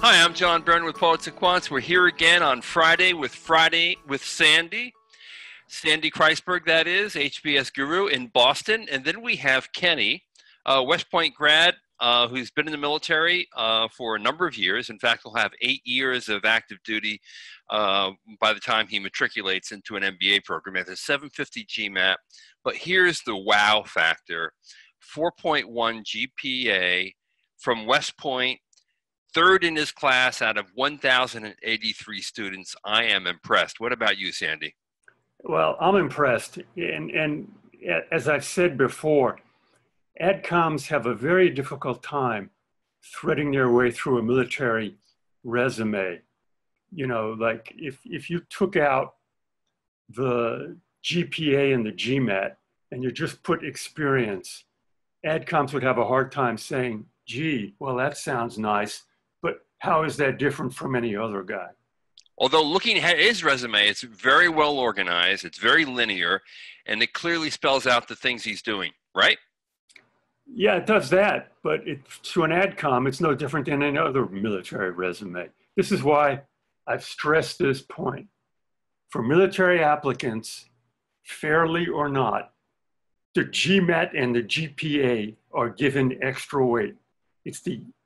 Hi, I'm John Byrne with Poets&Quants. We're here again on Friday with Sandy. Sandy Kreisberg, that is, HBS guru in Boston. And then we have Kenny, West Point grad, who's been in the military for a number of years. In fact, he'll have 8 years of active duty by the time he matriculates into an MBA program at a 750 GMAT. But here's the wow factor: 4.1 GPA from West Point, third in his class out of 1,083 students. I am impressed. What about you, Sandy? Well, I'm impressed. And as I've said before, AdComs have a very difficult time threading their way through a military resume. You know, like if you took out the GPA and the GMAT and you just put experience, AdComs would have a hard time saying, gee, well, that sounds nice, but how is that different from any other guy? Although looking at his resume, it's very well organized, it's very linear, and it clearly spells out the things he's doing, right? Yeah, it does that, but to an AdCom, it's no different than any other military resume. This is why I've stressed this point. For military applicants, fairly or not, the GMAT and the GPA are given extra weight.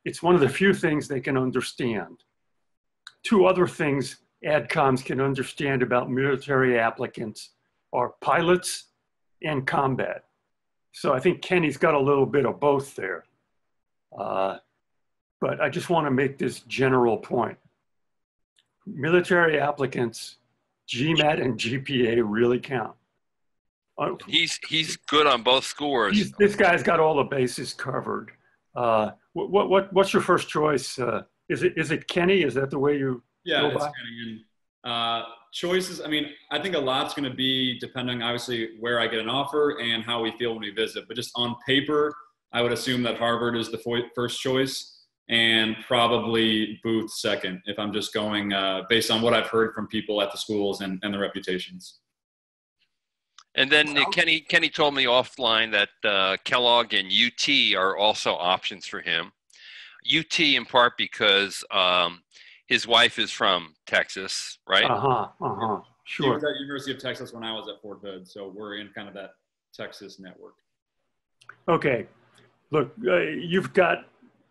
It's one of the few things they can understand. Two other things AdComs can understand about military applicants are pilots and combat. So I think Kenny's got a little bit of both there. But I just want to make this general point. Military applicants, GMAT and GPA really count. He's good on both scores. This guy's got all the bases covered. What's your first choice? Is it Kenny? Is that the way you go by? Kenny. Choices, I mean, I think a lot's going to be depending, obviously, where I get an offer and how we feel when we visit. But just on paper, I would assume that Harvard is the first choice and probably Booth second, if I'm just going based on what I've heard from people at the schools and the reputations. And then Kenny told me offline that Kellogg and UT are also options for him. UT in part because his wife is from Texas, right? Sure. He was at University of Texas when I was at Fort Hood, so we're in kind of that Texas network. Okay, look,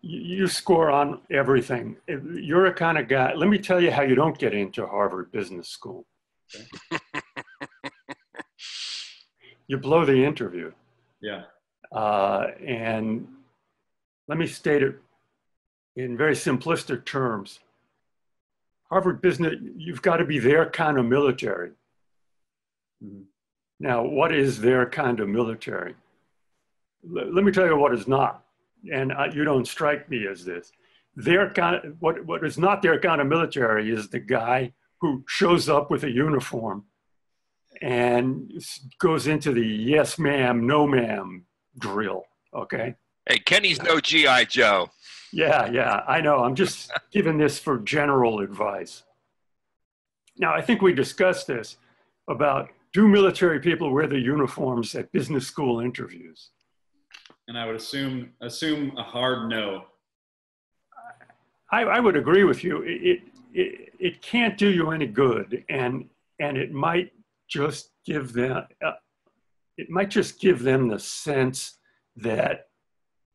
you score on everything. If you're a kind of guy. Let me tell you how you don't get into Harvard Business School. Okay? You blow the interview. Yeah. And let me state it in very simplistic terms. Harvard Business, you've got to be their kind of military. Mm-hmm. Now, what is their kind of military? Let me tell you what is not, and you don't strike me as this. What is not their kind of military is the guy who shows up with a uniform and goes into the yes ma'am, no ma'am drill, okay? Hey, Kenny's no G.I. Joe. Yeah, I know. I'm just giving this for general advice. Now, I think we discussed this about, do military people wear the uniforms at business school interviews? And I would assume a hard no. I would agree with you. It can't do you any good, and it might just give them the sense that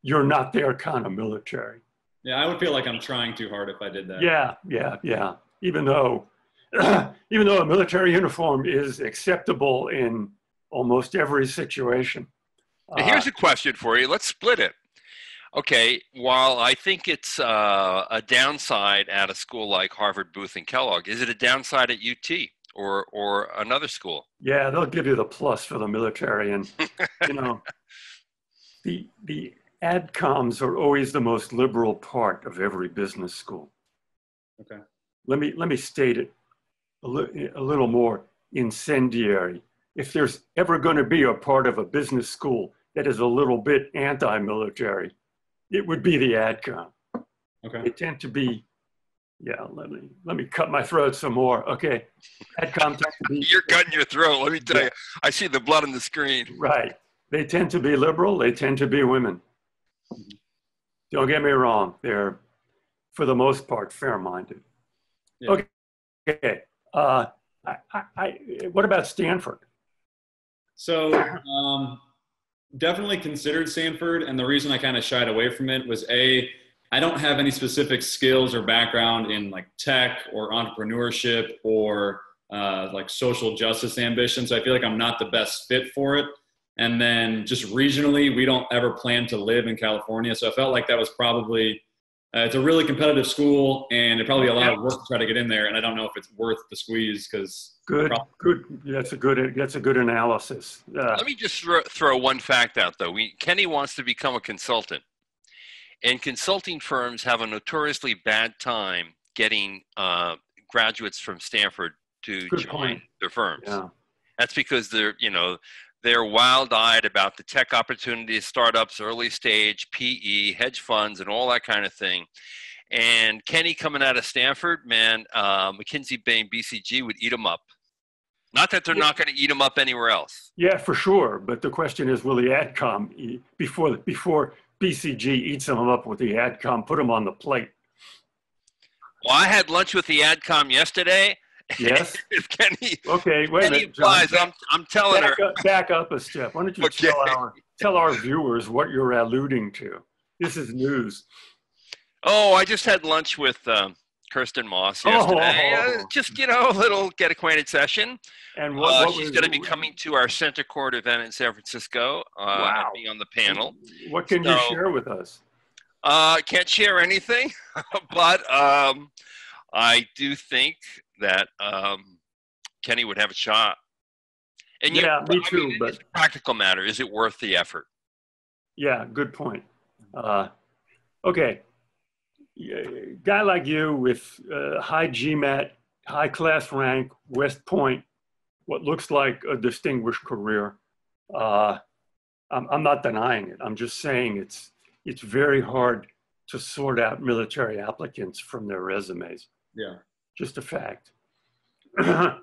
you're not their kind of military. Yeah, I would feel like I'm trying too hard if I did that. Yeah. Even though a military uniform is acceptable in almost every situation. Here's a question for you. Let's split it. Okay, while I think it's a downside at a school like Harvard, Booth, and Kellogg, is it a downside at UT or another school? Yeah, they'll give you the plus for the military, and the AdComs are always the most liberal part of every business school. Okay. Let me state it a little more incendiary. If there's ever going to be a part of a business school that is a little bit anti-military, it would be the AdCom. Okay. They tend to be, let me cut my throat some more. Okay. AdCom tend to be. You're cutting your throat, let me tell you. I see the blood on the screen. Right. They tend to be liberal. They tend to be women. Don't get me wrong. They're for the most part, fair-minded. Yeah. Okay. What about Stanford? So definitely considered Stanford, and the reason I kind of shied away from it was I don't have any specific skills or background in like tech or entrepreneurship or like social justice ambition. So I feel like I'm not the best fit for it. And then just regionally, we don't ever plan to live in California. So I felt like that was probably, it's a really competitive school and it probably a lot of work to try to get in there. And I don't know if it's worth the squeeze because. Good. That's a good analysis. Let me just throw one fact out though. Kenny wants to become a consultant. And consulting firms have a notoriously bad time getting graduates from Stanford to join their firms. Yeah. That's because they're wild-eyed about the tech opportunities, startups, early stage, PE, hedge funds, and all that kind of thing. And Kenny coming out of Stanford, man, McKinsey, Bain, BCG would eat him up. Not that they're not going to eat him up anywhere else. Yeah, for sure. But the question is, will the AdCom before BCG eats them up with the AdCom, put them on the plate? Well, I had lunch with the AdCom yesterday. Yes. If Kenny, okay, wait a minute, John, I'm telling her. Back up a step. Why don't you tell our viewers what you're alluding to? This is news. Oh, I just had lunch with Kirsten Moss yesterday. Just, a little get acquainted session. And she's going to be coming to our Center Court event in San Francisco. Wow. Being on the panel. What can you share with us? Can't share anything, but I do think that Kenny would have a shot. And me too. But it's a practical matter. Is it worth the effort? Yeah, good point. Okay. Guy like you with high GMAT, high class rank, West Point, what looks like a distinguished career. I'm not denying it. I'm just saying it's very hard to sort out military applicants from their resumes. Yeah. Just a fact. That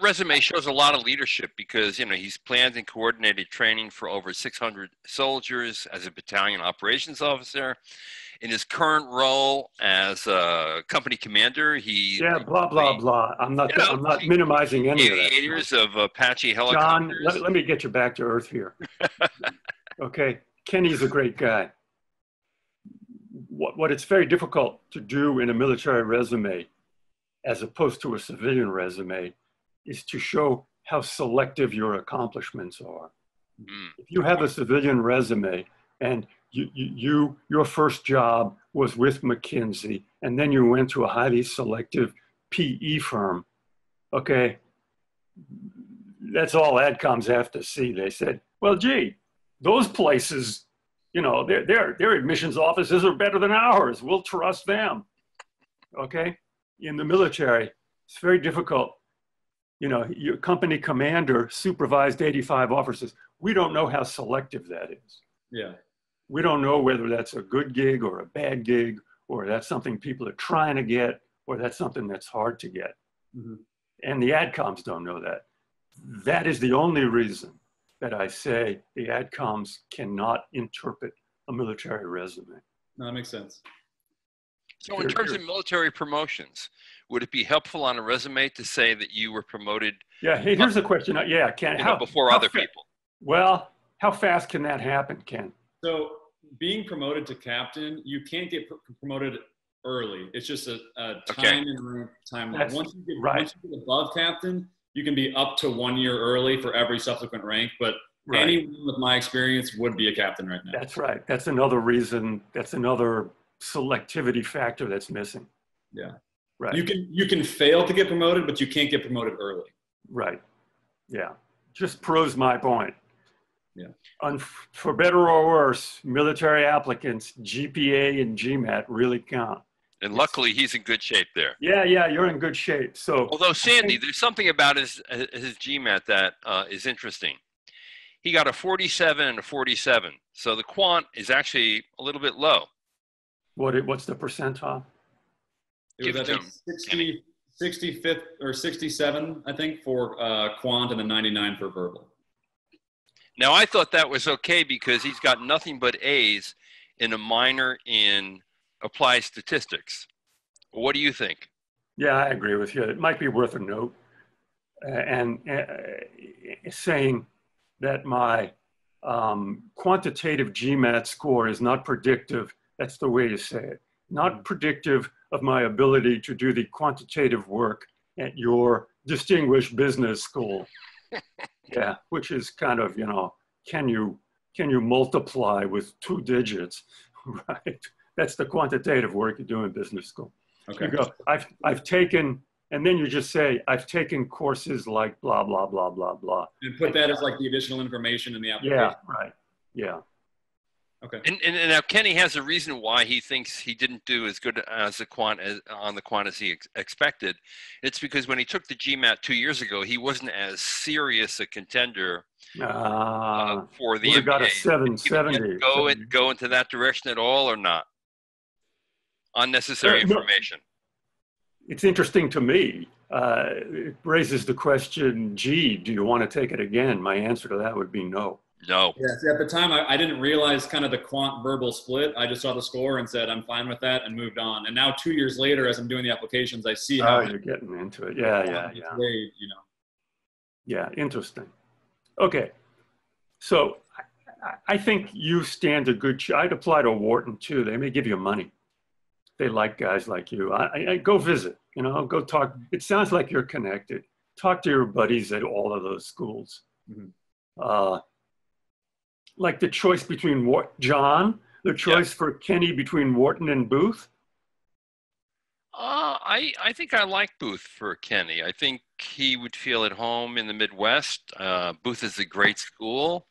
resume shows a lot of leadership because, he's planned and coordinated training for over 600 soldiers as a battalion operations officer. In his current role as a company commander, blah, blah, blah. I'm not minimizing any of that. Aviators of Apache helicopters. John, let me get you back to earth here. Okay, Kenny's a great guy. What it's very difficult to do in a military resume, as opposed to a civilian resume, is to show how selective your accomplishments are. If you have a civilian resume and your first job was with McKinsey, and then you went to a highly selective PE firm, okay, that's all AdComs have to see. They said, well, gee, those places, their admissions offices are better than ours. We'll trust them, okay? In the military, it's very difficult. Your company commander supervised 85 officers. We don't know how selective that is. Yeah. We don't know whether that's a good gig or a bad gig, or that's something people are trying to get, or that's something that's hard to get. Mm-hmm. And the AdComs don't know that. That is the only reason that I say the AdComs cannot interpret a military resume. No, that makes sense. So in terms of military promotions, would it be helpful on a resume to say that you were promoted? Yeah, here's a question. Yeah, Ken. Before other people? Well, how fast can that happen, Ken? So being promoted to captain, you can't get promoted early. It's just a time and room timeline. Once you get above captain, you can be up to 1 year early for every subsequent rank, but anyone with my experience would be a captain right now. That's right. That's another reason. That's another selectivity factor that's missing. Yeah. Right. You can fail to get promoted, but you can't get promoted early. Right. Yeah. Just proves my point. Yeah. For better or worse, military applicants, GPA and GMAT really count. And luckily, he's in good shape there. Yeah, you're in good shape. So, although Sandy, there's something about his GMAT that is interesting. He got a 47 and a 47, so the quant is actually a little bit low. What's the percentile? It was, I think, 65th or 67, I think, for quant and then 99 for verbal. Now, I thought that was okay because he's got nothing but A's in a minor in apply statistics. What do you think? Yeah, I agree with you. It might be worth a note and saying that my quantitative GMAT score is not predictive. That's the way you say it. Not predictive of my ability to do the quantitative work at your distinguished business school. Yeah, which is kind of, you know, can you multiply with 2 digits, right? That's the quantitative work you do in business school. Okay. You go, I've taken, and then you just say, I've taken courses like blah, blah, blah, blah, blah. And put that as like the additional information in the application. Yeah, right. Yeah. Okay. And now Kenny has a reason why he thinks he didn't do as good as a quant on the quant as he expected. It's because when he took the GMAT 2 years ago, he wasn't as serious a contender for the MBA. Got a MBA. 770. Go into that direction at all or not? Unnecessary information. It's interesting to me. It raises the question, gee, do you want to take it again? My answer to that would be no. No. Yeah, see, at the time, I didn't realize kind of the quant verbal split. I just saw the score and said, I'm fine with that, and moved on. And now 2 years later, as I'm doing the applications, I see how you're getting into it. Yeah. Weighed, you know. Yeah, interesting. Okay. So I think you stand a good chance. I'd apply to Wharton too. They may give you money. They like guys like you. I go visit, you know, go talk. It sounds like you're connected. Talk to your buddies at all of those schools. Mm-hmm. Like the choice between the choice for Kenny between Wharton and Booth. I think I like Booth for Kenny. I think he would feel at home in the Midwest. Booth is a great school.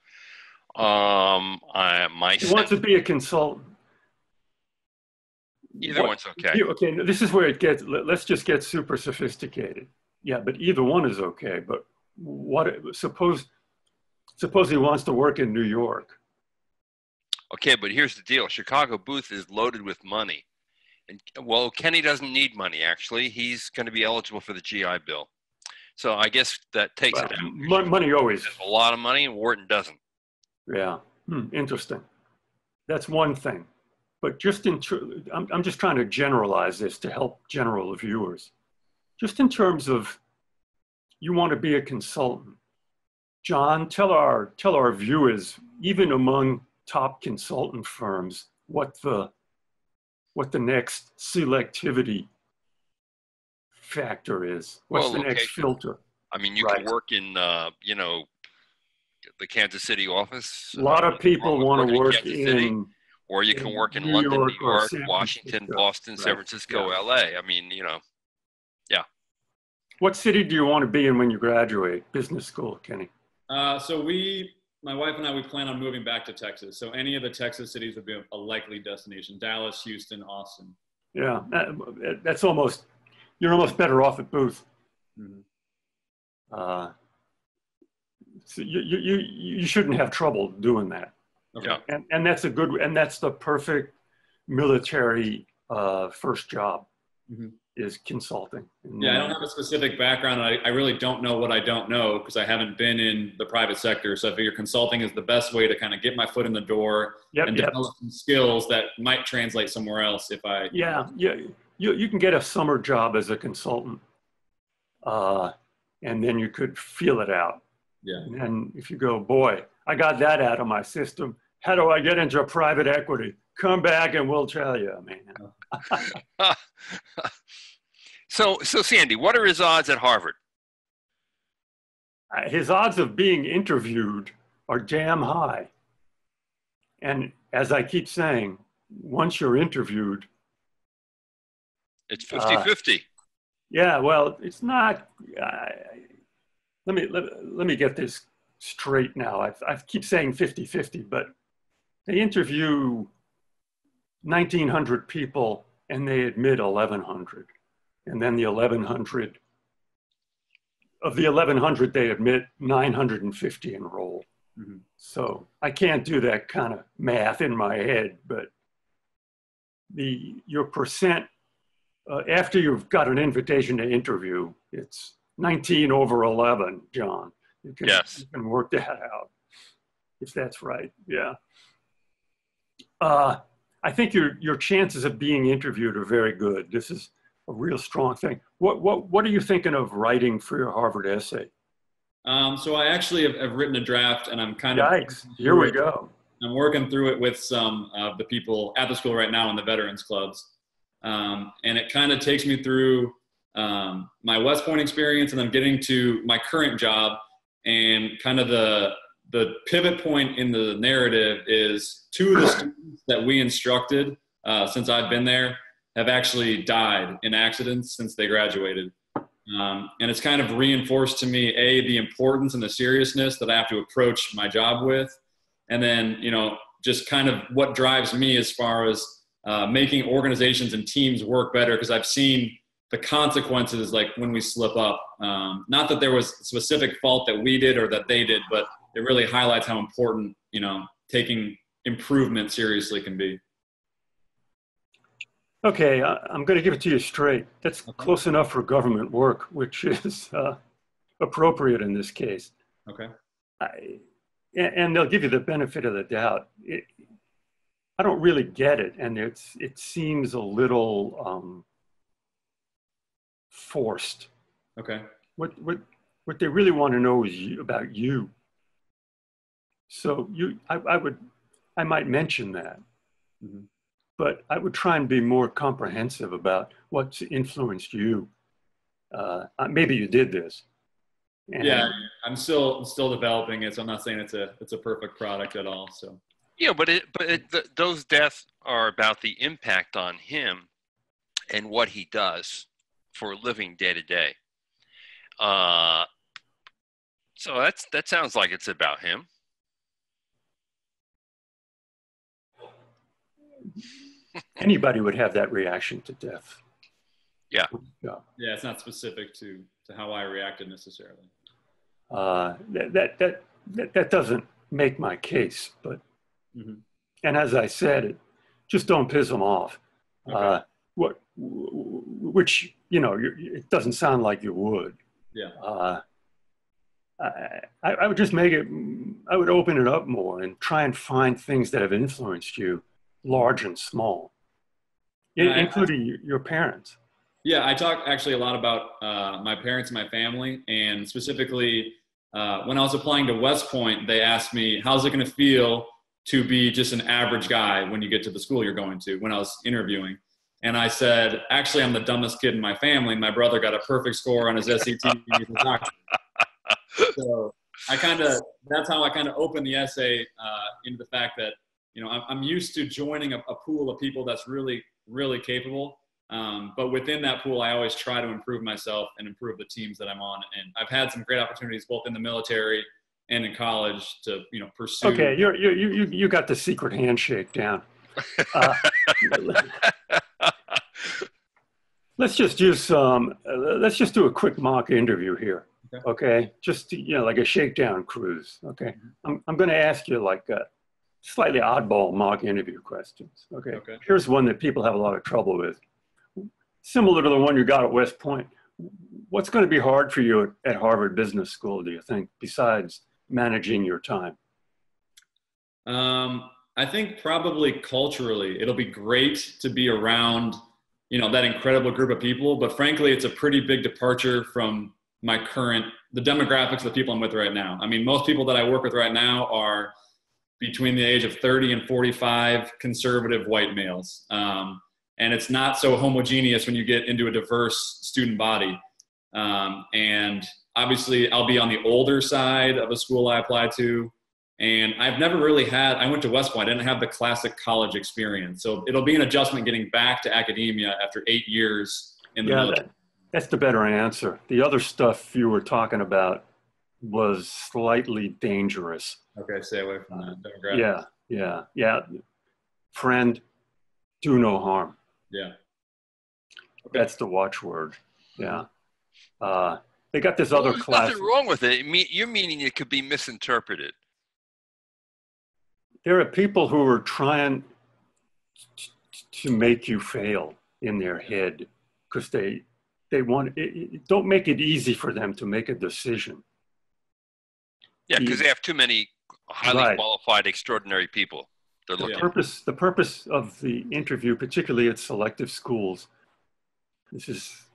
He wants to be a consultant. Either one's okay. Okay, this is where it gets, let's just get super sophisticated. Yeah, but either one is okay. But suppose he wants to work in New York. Okay, but here's the deal. Chicago Booth is loaded with money. And well, Kenny doesn't need money, actually. He's going to be eligible for the GI Bill. So I guess that takes it out. Money always. There's a lot of money, and Wharton doesn't. Yeah, interesting. That's one thing. But just I'm just trying to generalize this to help general viewers. Just in terms of, you want to be a consultant. John, tell our viewers, even among top consultant firms, what the next selectivity factor is. What's the next filter? I mean, you can work in, you know, the Kansas City office. A lot of people want to work in, or you can work in London, New York, Washington, Boston, San Francisco, LA. I mean, you know, yeah. What city do you want to be in when you graduate business school, Kenny? So my wife and I, we plan on moving back to Texas. So any of the Texas cities would be a likely destination. Dallas, Houston, Austin. Yeah, you're almost better off at Booth. Mm-hmm. So you shouldn't have trouble doing that. Okay. And that's that's the perfect military first job. Mm-hmm. Is consulting. Yeah, I don't have a specific background. I really don't know what I don't know because I haven't been in the private sector. So I figure consulting is the best way to kind of get my foot in the door and develop some skills that might translate somewhere else if I... Yeah. You can get a summer job as a consultant and then you could feel it out. Yeah. And then if you go, boy, I got that out of my system. How do I get into private equity? Come back and we'll tell you, man. So Sandy, what are his odds at Harvard? His odds of being interviewed are damn high. And as I keep saying, once you're interviewed, it's 50-50. Yeah, well, it's not. Let me get this straight now. I keep saying 50-50, but they interview 1,900 people and they admit 1,100. And then of the 1,100 they admit, 950 enroll. Mm-hmm. So I can't do that kind of math in my head, but your percent, after you've got an invitation to interview, it's 19 over 11, John. You can work that out, if that's right, yeah. I think your chances of being interviewed are very good. This is a real strong thing. What are you thinking of writing for your Harvard essay? So I actually have written a draft, and I'm kind of Yikes! Here we go. I'm working through it with some of the people at the school right now in the veterans clubs, and it kind of takes me through my West Point experience, and then getting to my current job, and kind of the pivot point in the narrative is two of the students that we instructed since I've been there have actually died in accidents since they graduated. And it's kind of reinforced to me, the importance and the seriousness that I have to approach my job with. And then, just kind of what drives me as far as making organizations and teams work better, because I've seen the consequences, like when we slip up. Not that there was a specific fault that we did or that they did, but it really highlights how important, taking improvement seriously can be. Okay, I'm going to give it to you straight. That's close enough for government work, which is appropriate in this case. Okay. And they'll give you the benefit of the doubt. I don't really get it, and it seems a little forced. Okay. What they really want to know is about you. So I might mention that. Mm-hmm. But I would try and be more comprehensive about what's influenced you. Maybe you did this. Yeah, I'm still developing it, so I'm not saying it's a perfect product at all. So yeah, but those deaths are about the impact on him and what he does for a living day to day. So that sounds like it's about him. Anybody would have that reaction to death. Yeah. Yeah, it's not specific to how I reacted necessarily. That doesn't make my case, but mm-hmm. And as I said, just don't piss them off. Okay. Which it doesn't sound like you would. Yeah. I would just make it. I would open it up more and try and find things that have influenced you, large and small, including your parents. Yeah, I talk actually a lot about my parents and my family, and specifically when I was applying to West Point, they asked me, how's it going to feel to be just an average guy when you get to the school you're going to, when I was interviewing. And I said, actually, I'm the dumbest kid in my family. My brother got a perfect score on his SAT. He's a doctor. So that's how I kind of opened the essay into the fact that, I'm used to joining a pool of people that's really, really capable. But within that pool, I always try to improve myself and improve the teams that I'm on. And I've had some great opportunities both in the military and in college to, pursue. Okay, you got the secret handshake down. Let's just do a quick mock interview here. Okay? Just like a shakedown cruise. Okay. I'm going to ask you like slightly oddball mock interview questions. Okay. Here's one that people have a lot of trouble with. Similar to the one you got at West Point. What's going to be hard for you at Harvard Business School, do you think, besides managing your time? I think probably culturally, it'll be great to be around, that incredible group of people. But frankly, it's a pretty big departure from the demographics of the people I'm with right now. I mean, most people that I work with right now are between the age of 30 and 45 conservative white males. And it's not so homogeneous when you get into a diverse student body. And obviously I'll be on the older side of a school I applied to. And I've never really I went to West Point. I didn't have the classic college experience. So it'll be an adjustment getting back to academia after 8 years in the military. That's the better answer. The other stuff you were talking about was slightly dangerous. Okay, stay away from that demographic. Yeah. Friend, do no harm. Yeah. Okay. That's the watchword. Yeah. They got this other class. There's nothing wrong with it. You're meaning it could be misinterpreted. There are people who are trying to make you fail in their head because they want it. Don't make it easy for them to make a decision. Yeah, because they have too many highly qualified, extraordinary people. They're The looking. the purpose of the interview, particularly at selective schools, it's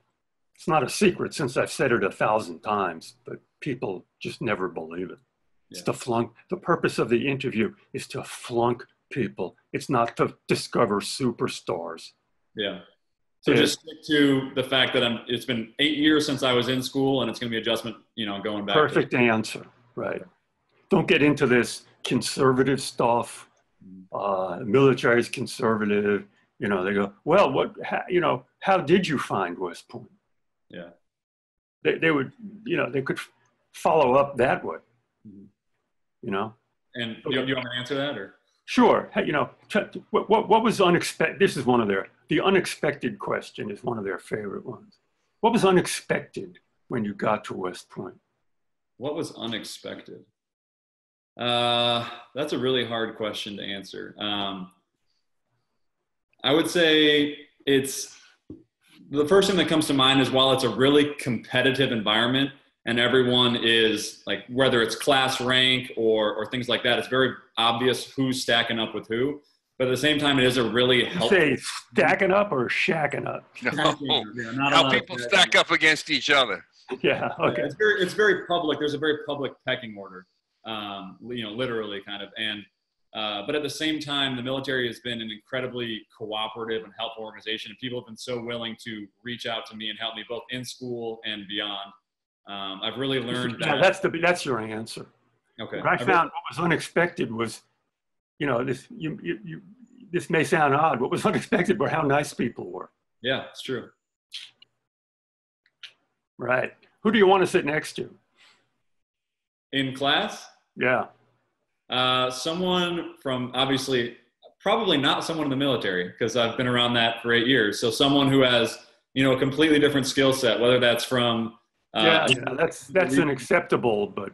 not a secret since I've said it 1,000 times, but people just never believe it. It's to flunk. The purpose of the interview is to flunk people. It's not to discover superstars. Yeah. So just stick to the fact that it's been 8 years since I was in school, and it's going to be adjustment, going back. Perfect answer, right? Don't get into this conservative stuff. Military is conservative. They go, well, how did you find West Point? Yeah. They would, they could follow up that way. And do you want me to answer that, or? Sure. What was unexpected? This is the unexpected question is one of their favorite ones. What was unexpected when you got to West Point? What was unexpected? That's a really hard question to answer. I would say the first thing that comes to mind is while it's a really competitive environment and everyone is like, whether it's class rank or things like that, it's very obvious who's stacking up with who. But at the same time, it is a really helpful. Say stacking up or shacking up? No. How people stack up against each other. Yeah. Okay. It's very public. There's a very public pecking order, literally kind of. And but at the same time, the military has been an incredibly cooperative and helpful organization, and people have been so willing to reach out to me and help me both in school and beyond. I've really learned that. That's your answer. Okay. What I found what was unexpected was, this may sound odd. What was unexpected were how nice people were. Yeah, it's true. Right. Who do you want to sit next to? In class? Yeah. Someone from, obviously, probably not someone in the military, because I've been around that for 8 years. So someone who has, a completely different skill set, whether that's from. That's an acceptable but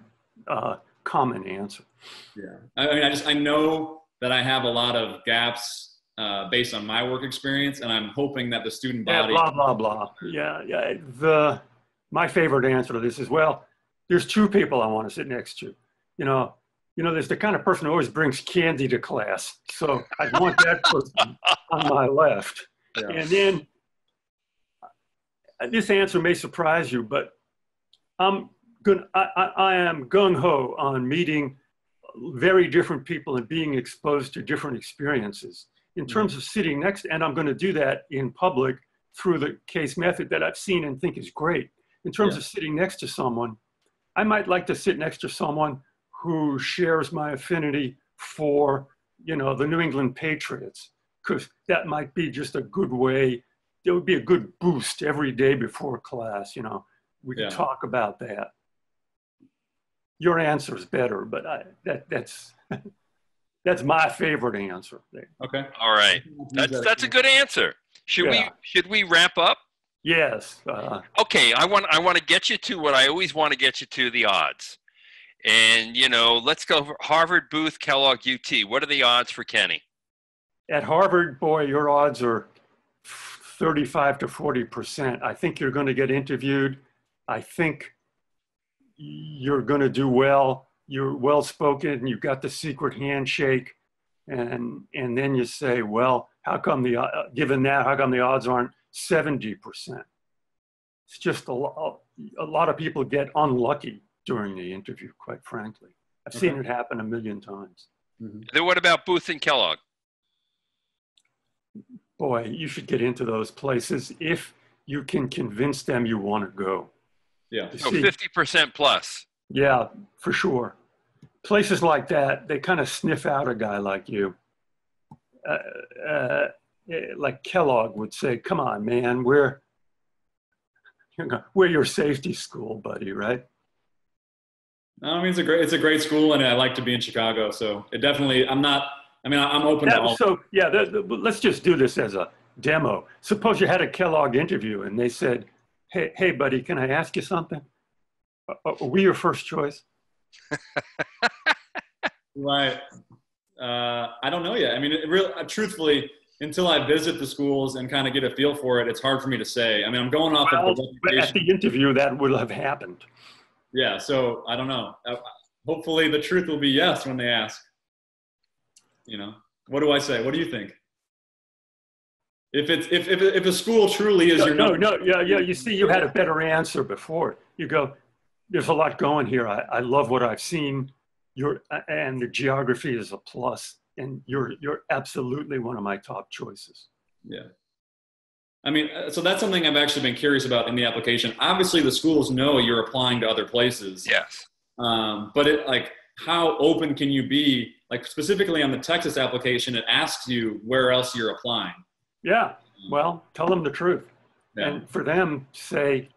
common answer. Yeah. I know that I have a lot of gaps based on my work experience, and I'm hoping that the student body. Blah, blah, blah. Yeah. My favorite answer to this is, there's two people I want to sit next to. There's the kind of person who always brings candy to class. So I want that person on my left. Yeah. And then this answer may surprise you, but I am gung-ho on meeting very different people and being exposed to different experiences. In terms of sitting next, and I'm going to do that in public through the case method that I've seen and think is great. In terms of sitting next to someone, I might like to sit next to someone who shares my affinity for, the New England Patriots, because that might be just a good way. It would be a good boost every day before class. We can talk about that. Your answer is better, but that's my favorite answer. Okay. All right. That's a good answer. Should we wrap up? Yes. Okay. I want to get you to what I always want to get you to, the odds. And, let's go for Harvard, Booth, Kellogg, UT. What are the odds for Kenny? At Harvard, boy, your odds are 35 to 40%. I think you're going to get interviewed. I think you're going to do well. You're well-spoken. You've got the secret handshake. And then you say, well, how come given that, how come the odds aren't 70%? It's just a lot of people get unlucky during the interview, quite frankly. I've seen it happen a million times. Mm-hmm. Then what about Booth and Kellogg? Boy, you should get into those places if you can convince them you want to go. Yeah. So 50% plus. Yeah, for sure. Places like that, they kind of sniff out a guy like you. Like Kellogg would say, come on, man, we're your safety school, buddy, right? I mean, it's a great school, and I like to be in Chicago. So it definitely, I'm open to all. So yeah, let's just do this as a demo. Suppose you had a Kellogg interview and they said, hey buddy, can I ask you something? Are we your first choice? Right. I don't know yet. I mean, truthfully, until I visit the schools and kind of get a feel for it, it's hard for me to say. I mean, I'm going off of the reputation. At the interview, that would have happened. Yeah, so I don't know. Hopefully the truth will be yes when they ask, What do I say? What do you think? If a school truly is your number. No, yeah. You see, you had a better answer before. You go, there's a lot going here. I love what I've seen. And the geography is a plus, and you're absolutely one of my top choices. Yeah. I mean, so that's something I've actually been curious about in the application. Obviously, the schools know you're applying to other places. Yes. But how open can you be? Like specifically on the Texas application, it asks you where else you're applying. Yeah. Well, tell them the truth. Yeah. And for them, say,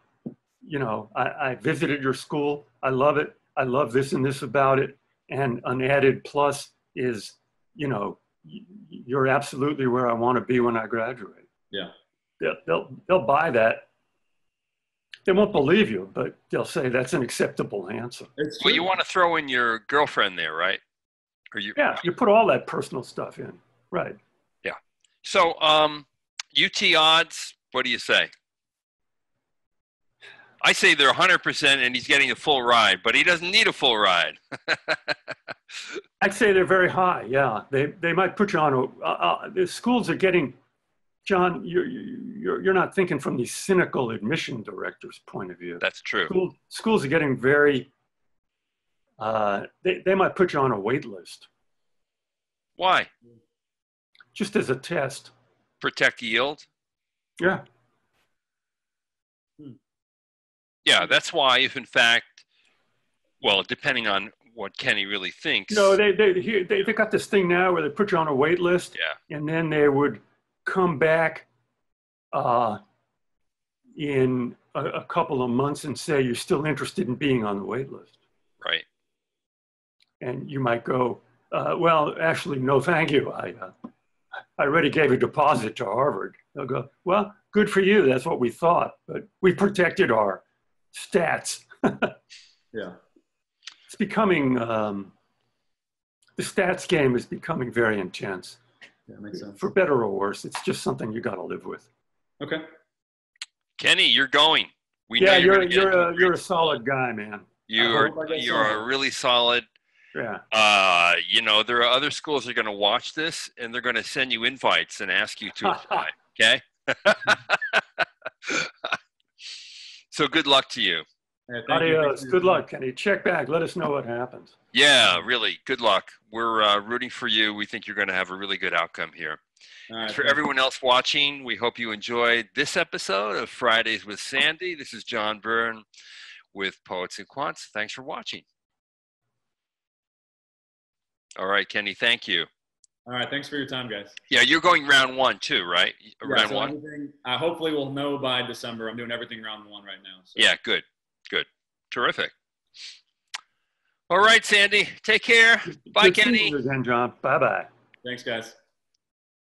I visited your school. I love it. I love this and this about it. And an added plus is, you're absolutely where I want to be when I graduate. Yeah. They'll buy that. They won't believe you, but they'll say that's an acceptable answer. Well, you want to throw in your girlfriend there, right? Yeah, you put all that personal stuff in, right? Yeah. So, UT odds. What do you say? I say they're 100%, and he's getting a full ride, but he doesn't need a full ride. I'd say they're very high. Yeah, they might put you on the schools are getting. John, you're not thinking from the cynical admission director's point of view. That's true. Schools are getting very, they might put you on a wait list. Why? Just as a test. Protect yield? Yeah. Yeah, that's why if in fact, well, depending on what Kenny really thinks. No, they got this thing now where they put you on a wait list. Yeah. And then they would come back in a couple of months and say you're still interested in being on the wait list. Right. And you might go, well, actually, no, thank you. I already gave a deposit to Harvard. They'll go, well, good for you. That's what we thought, but we protected our stats. Yeah. It's becoming, the stats game is becoming very intense. Yeah, makes sense. For better or worse, it's just something you got to live with. Okay. Kenny, you're going. Yeah, you're a solid guy, man. You're a really solid. Yeah. There are other schools that are going to watch this, and they're going to send you invites and ask you to apply. Okay. So good luck to you. Hey, Adios. Good luck, Kenny. Check back. Let us know what happens. Yeah, really. Good luck. We're rooting for you. We think you're going to have a really good outcome here. Right, for everyone else watching, we hope you enjoyed this episode of Fridays with Sandy. This is John Byrne with Poets and Quants. Thanks for watching. All right, Kenny, thank you. All right, thanks for your time, guys. Yeah, you're going round one too, right? Round so one? Hopefully we'll know by December. I'm doing everything round one right now. So. Yeah, good. Terrific. All right, Sandy, take care. Bye, Good Kenny. seeing you again, John. Bye-bye. Thanks, guys.